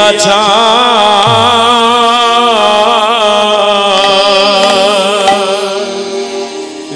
আছা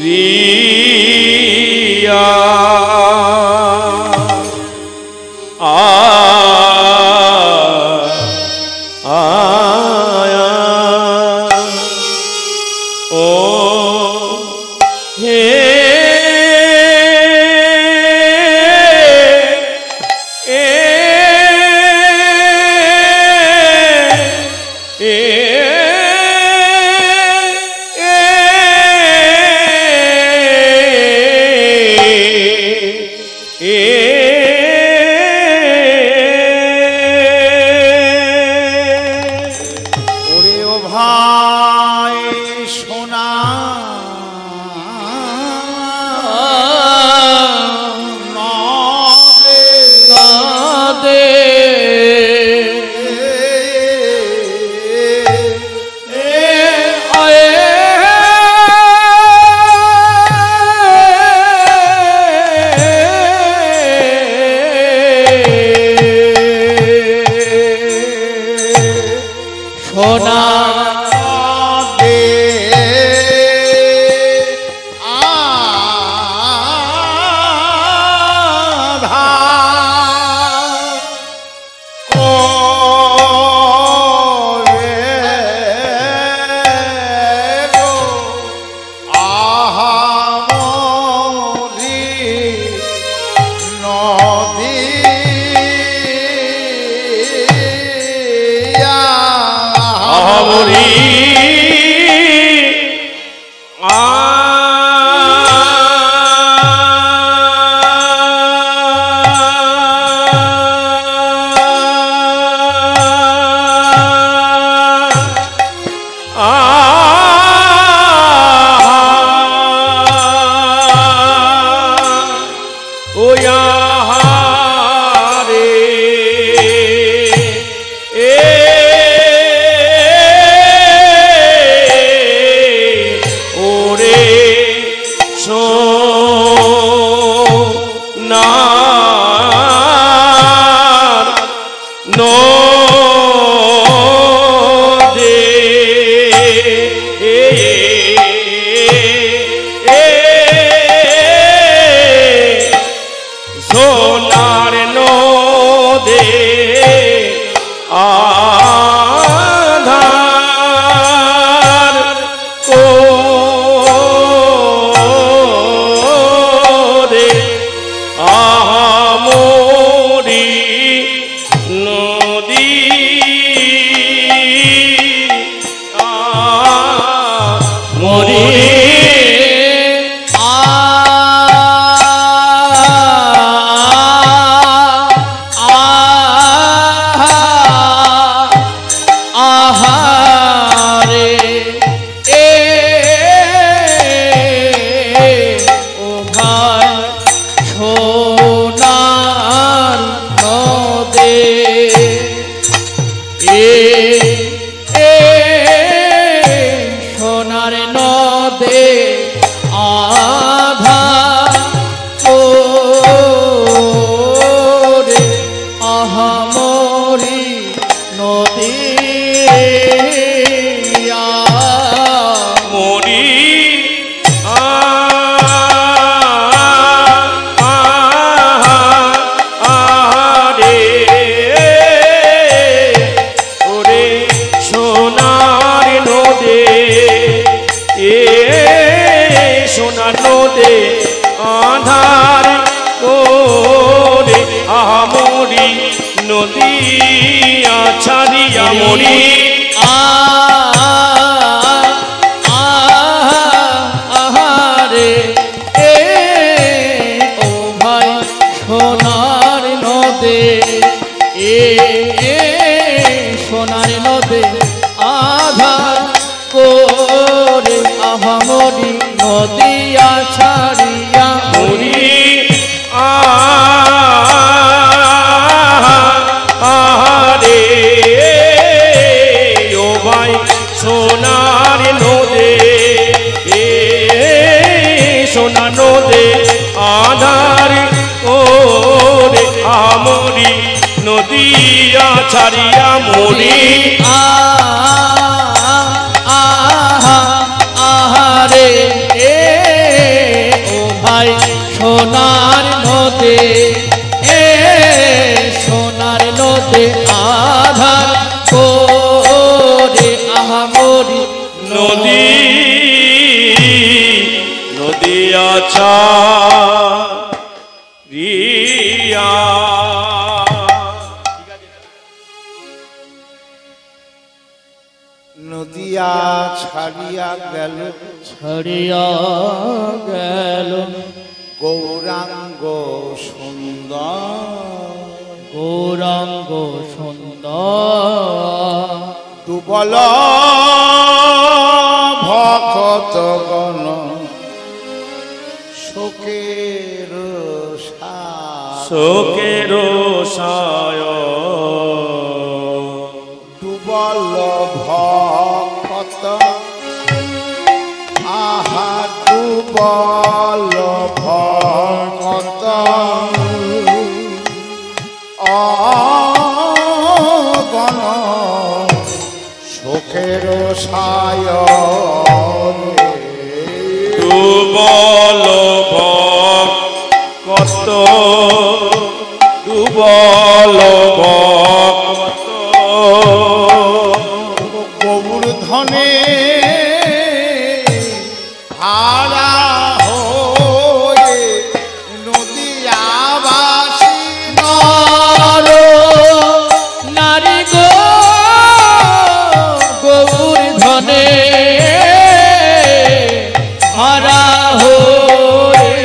রিয়া ছাড়িয়া আহারে ও ভাই সোনার নদী সোনার নদী আধার করে আহামরি নদী নদী আছা রিয়া নদিয়া ছাড়িয়া গেল গৌরাঙ্গ সুন্দর দুবল ভক্তগণ শোকের সায় দুবল ভক্ত আহা দুবল ভক্ত অগণ শোকের সায় দুবল ভক্ত দুবল ভক্ত গৌর ধনে হারা হয়ে নদিয়াবাসী নর নারী গো গৌর ধনে হারা হয়ে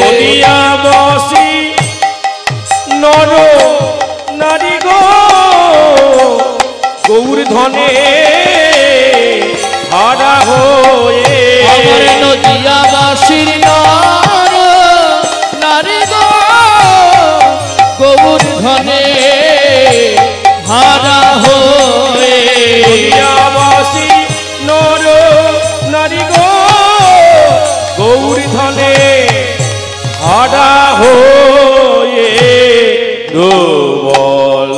নদিয়াবাসী নর নারী গো গৌর ধনে হারা হয়ে আমার নদিয়াবাসীর নর নারী গো গৌর ধনে হারা হয়ে নদিয়াবাসী নর নারী গো গৌর ধনে হারা হয়ে দুবল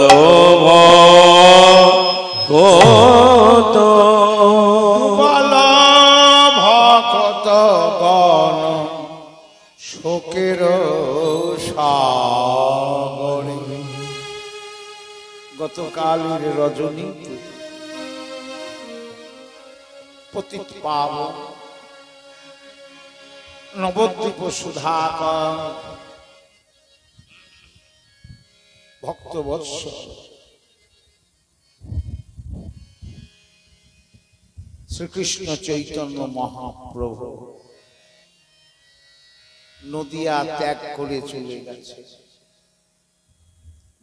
ভক্ত দুবল ভক্ত গণ শোকের সাগরে গতকালের রজনী পতিত পাবন নবদ্বীপ সুধাকর ভক্তবৎস শ্রীকৃষ্ণ চৈতন্য মহাপ্রভু নদিয়া ত্যাগ করে চলে গেছে।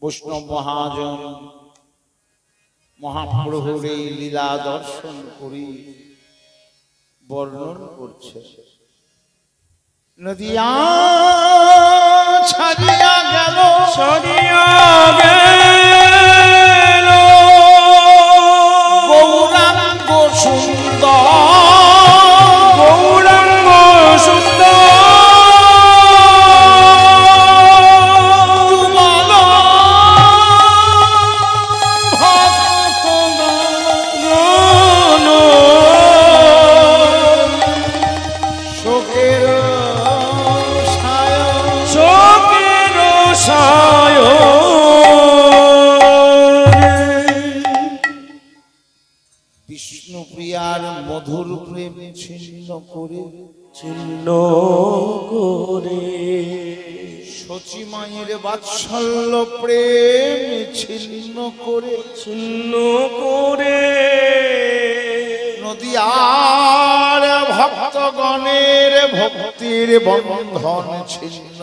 বৈষ্ণব মহাজন মহাপ্রভুর এই লীলা দর্শন করি বর্ণন করছে। নদিয়া ছাড়িয়া গেল গৌরাঙ্গ সুন্দর গৌরাঙ্গ সুন্দর বিষ্ণুপ্রিয়ার মধুর প্রেম ছিন্ন করে সচী মায়ের বাৎসল্য প্রেম ছিন্ন করে নদিয়ার ভক্তগণের ভক্তির বন্ধন ছিন্ন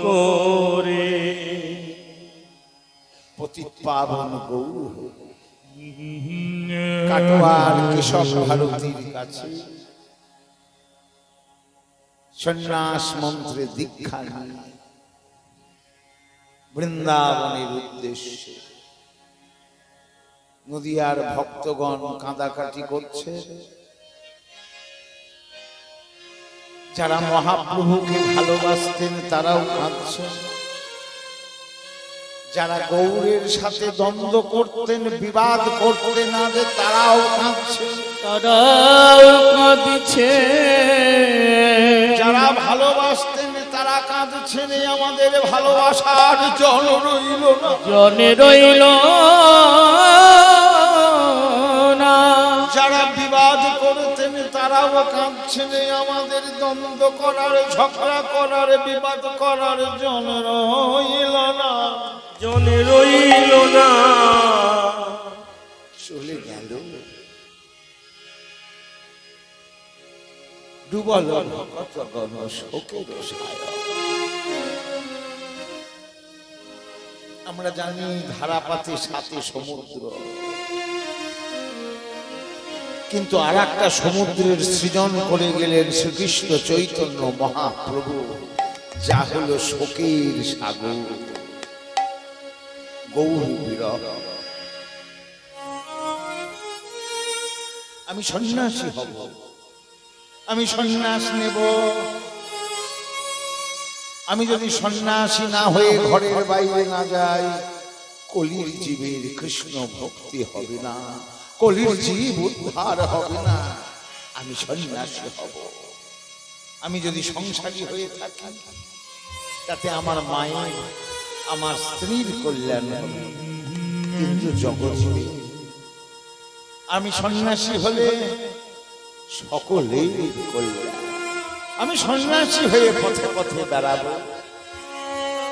করে পতিত পাবন গৌর কাটোয়ার কেশব ভারতীর কাছে সন্ন্যাস মন্ত্রে দীক্ষা নিয়ে বৃন্দাবনের উদ্দেশ্যে নদিয়ার ভক্তগণ কাঁদাকাটি করছে। যারা মহাপ্রভুকে ভালোবাসতেন তারাও কাঁদছে, যারা গৌরের সাথে দ্বন্দ্ব করতেন, বিবাদ করতেন আগে, তারাও কাঁদছে। তারাও কাঁদছে। যারা ভালোবাসতেন তারা কাঁদছেন, আমাদের ভালোবাসার জন রইল না, জনে রইল না। যারা বিবাদ করতেন তারাও কাঁদছেন, আমাদের দ্বন্দ্ব করার, ঝগড়া করার, বিবাদ করার জন রইল না, জন রইল না। চলে গেল ডুবল কত গণ শোকের ছায়া। আমরা জানি ধারাপাতে সাথে সমুদ্র, কিন্তু আর একটা সমুদ্রের সৃজন করে গেলেন শ্রীকৃষ্ণ চৈতন্য মহাপ্রভু, যা হলো শোকের সাগর, গৌর বিরহ। আমি সন্ন্যাসী হব, আমি সন্ন্যাস নেব। আমি যদি সন্ন্যাসী না হয়ে ঘরের বাইরে না যাই, কলির জীবের কৃষ্ণ ভক্তি হবে না, কলির জীব উদ্ধার হবে না। আমি সন্ন্যাসী হব। আমি যদি সংসারী হয়ে থাকি, তাতে আমার মায়ের, আমার স্ত্রীর কল্যাণ হবে, কিন্তু জগৎ। আমি সন্ন্যাসী হলে সকলের কল্যাণ। আমি সন্ন্যাসী হয়ে পথে পথে বেড়াবো।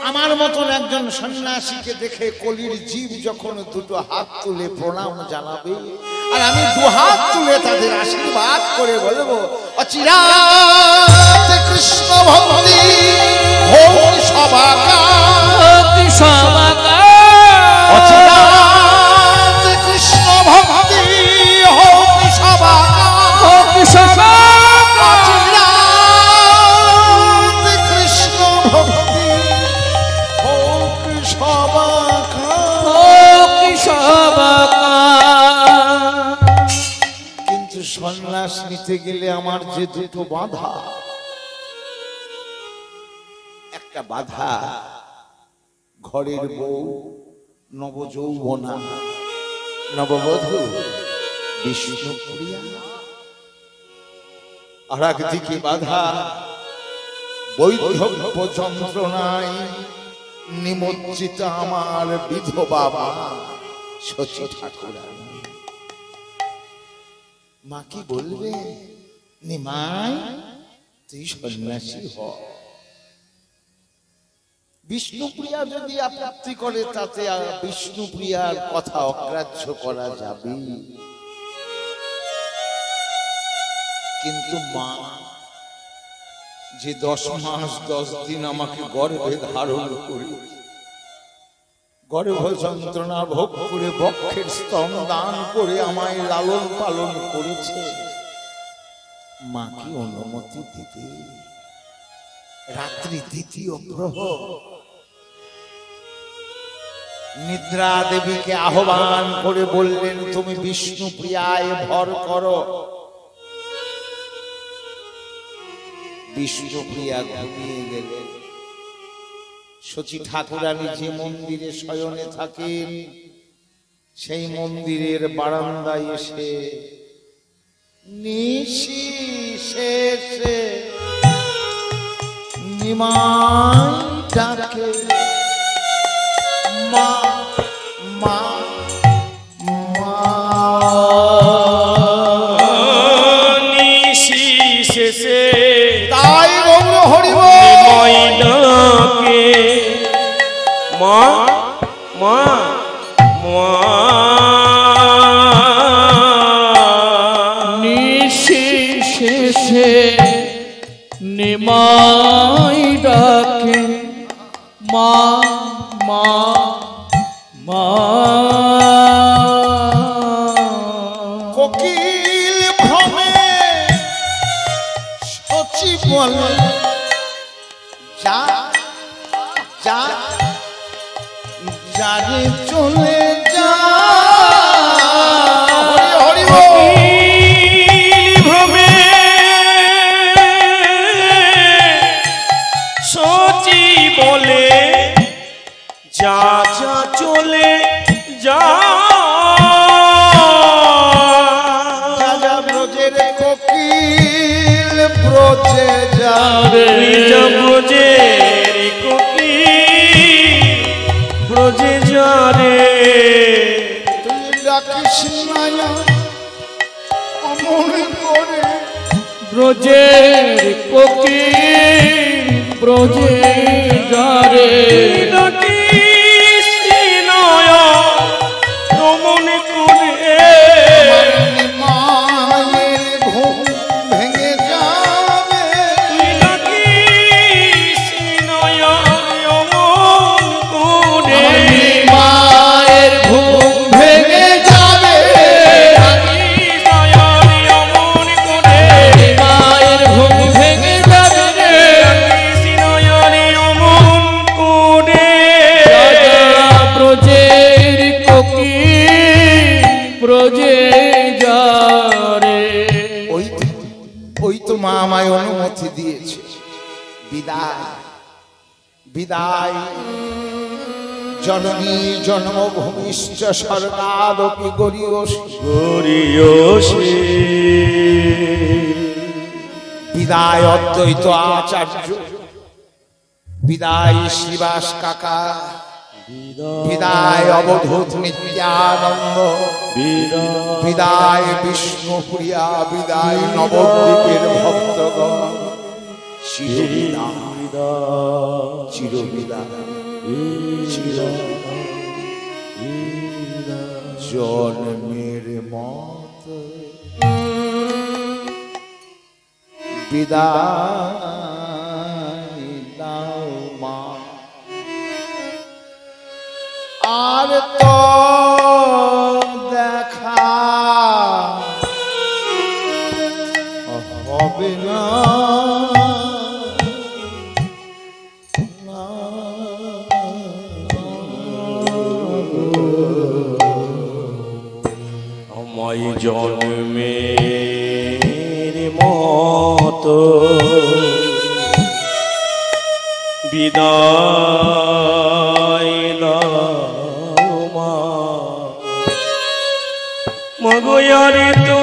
আমার মতন একজন সন্ন্যাসীকে দেখে কলির জীব যখন দুটো হাত তুলে প্রণাম জানাবে, আর আমি দু হাত তুলে তাদের আশীর্বাদ করে বলবো, অচিরাত কৃষ্ণ ভক্তি হোক সবাকার, অচিরাত কৃষ্ণ ভক্তি হোক সবাকার, অচিরাত কৃষ্ণ ভক্তি হোক সবাকার। কিন্তু সন্ন্যাস নিতে গেলে আমার যে দুটো বাধা, একটা বাধা ঘরের বউ নবযৌবনা নববধূ বিষ্ণুপ্রিয়া, আর একদিকে বাধা বৈধব্য যন্ত্রণায় নিমজ্জিত আমার বিধবা মা শচী ঠাকুরানী। মা কি বলবে, নিমাই তুই সন্ন্যাসী হ। বিষ্ণুপ্রিয়া যদি আপত্তি করে, তাতে বিষ্ণুপ্রিয়ার কথা অগ্রাহ্য করা যাবে, কিন্তু মা যে 10 মাস 10 দিন আমাকে গর্ভে ধারণ করে, গর্ভ যন্ত্রণা ভোগ করে, বক্ষের স্তন দান করে আমায় লালন পালন করেছে, মা কি অনুমতি দিবে? রাত্রি দ্বিতীয় প্রহর, নিদ্রা দেবীকে আহ্বান করে বললেন, তুমি বিষ্ণুপ্রিয়ায় ভর করো। বিষ্ণুপ্রিয়া ঘুমিয়ে গেলেন। শচী ঠাকুরানী যে মন্দিরে শয়নে থাকেন, সেই মন্দিরের বারান্দায় এসে নিশি শেষে নিমাই ডাকে, মা মা মা। নিশি শেষে তাই গৌর হরি নিমাই ডাকে, মা মা মা। নিশি শেষে নিমাই ডাকে, মা মা মা। কোকিল ভ্রমে শচী বলে, যা যা যারে চলে যা। হরি হরি ভ্রমে শচী বলে, যা যা ব্রজে যাবে নিজ ব্রজের কোকিল ব্রজে যারে তুই ডাকিস না অমন করে ব্রজের কোকিল ব্রজে যারে ডাকিস নয় রমণ করে মায়ের ঘুম ভেঙে যাবে তুই ডাকিস নয় রমণ করে মায়ের ঘুম ভেঙে যাবে ডাকিস নয় রমণ করে মায়ের ঘুম ভেঙে যাবে রে ডাকিস নয় রমণ করে ব্রজের কোকিল ব্রজে যারে ওই তো মা আমায় অনুমতি দিয়েছে বিদায় বিদায় জননী জন্মভূমিশ্চ স্বর্গাদপি গরীয়সী গরিয়সী বিদায় অদ্বৈত আচার্য বিদায় শ্রীবাস কাকা বিদায় অবধূত নিত্যানন্দ বিদায় বিষ্ণুপ্রিয়া বিদায় নবদ্বীপের ভক্তগণ চিরবিদায় চিরবিদায় চিরবিদায় জন্মের মত বিদায় দাও মা আর তো দেখা হবে না আমায় জন্মের মতো বিদায় দাও মা মগয়ারে তো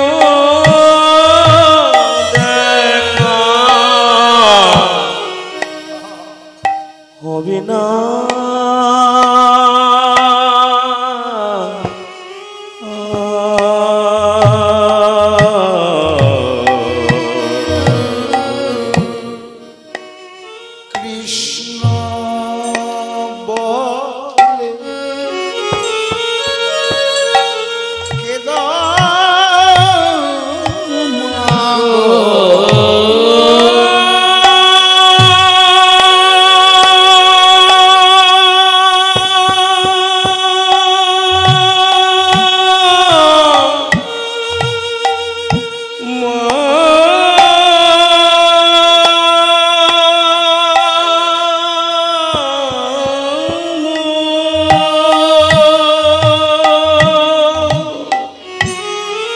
দেখা হবে না কৃষ্ণ বলে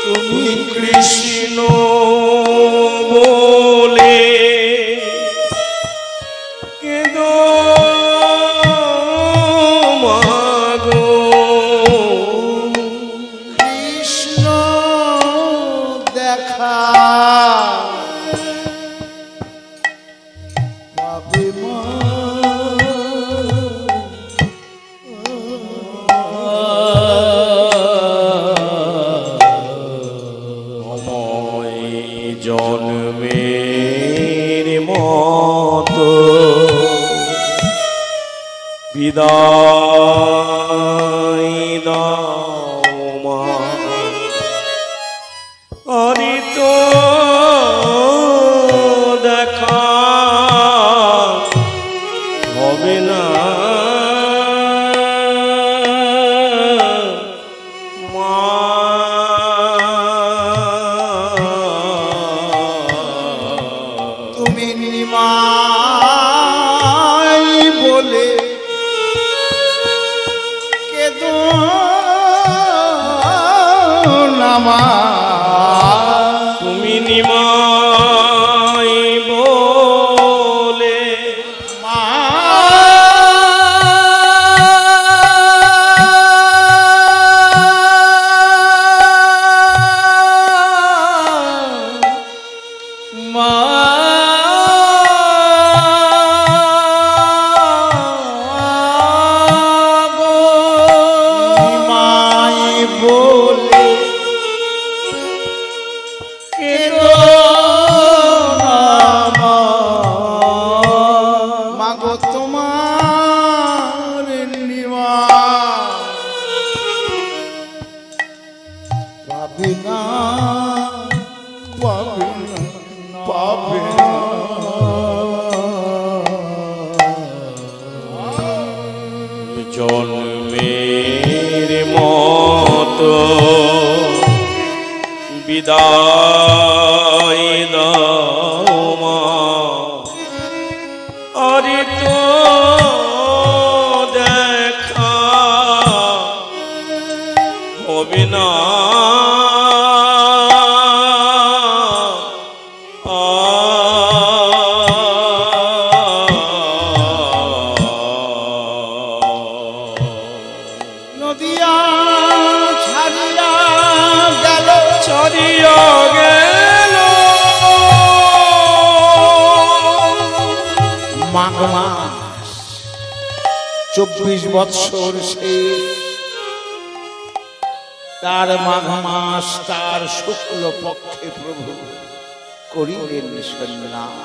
তুমি কৃষ্ণ বলে কেদো মাগো কৃষ্ণ দেখা পাবে মা অময় জন্মের মতো বিদায় দাও মা আরে তো দেখা হবে না মা তুমি নিমাই বলে কেদো নামা তুমি নিমাই বলে মা মা মাঘ মাস 24 বৎসর শেষ, তার মাঘ মাস তার শুক্ল পক্ষে প্রভু করিলেন সন্ন্যাস।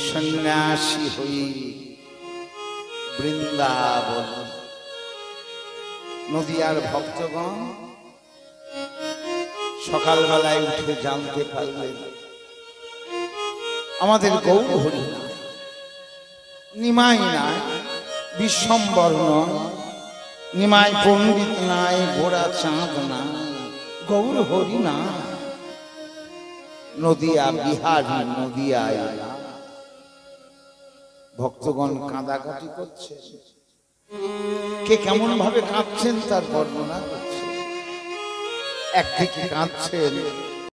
সন্ন্যাসী হই বৃন্দাবন। নদিয়ার ভক্তগণ সকালবেলায় উঠে জানতে পারলেন আমাদের গৌর হরি নাই, নিমাই নাই, বিশ্বম্বর নয়, নিমাই পণ্ডিত নাই, গোড়া চাঁদ নাই, গৌর হরি না। নদিয়া বিহারী নদিয়ায় ভক্তগণ কাঁদাকাটি করছে। কে কেমন ভাবে কাঁদছেন তার বর্ণনা করছে। একদিকে কাঁদছেন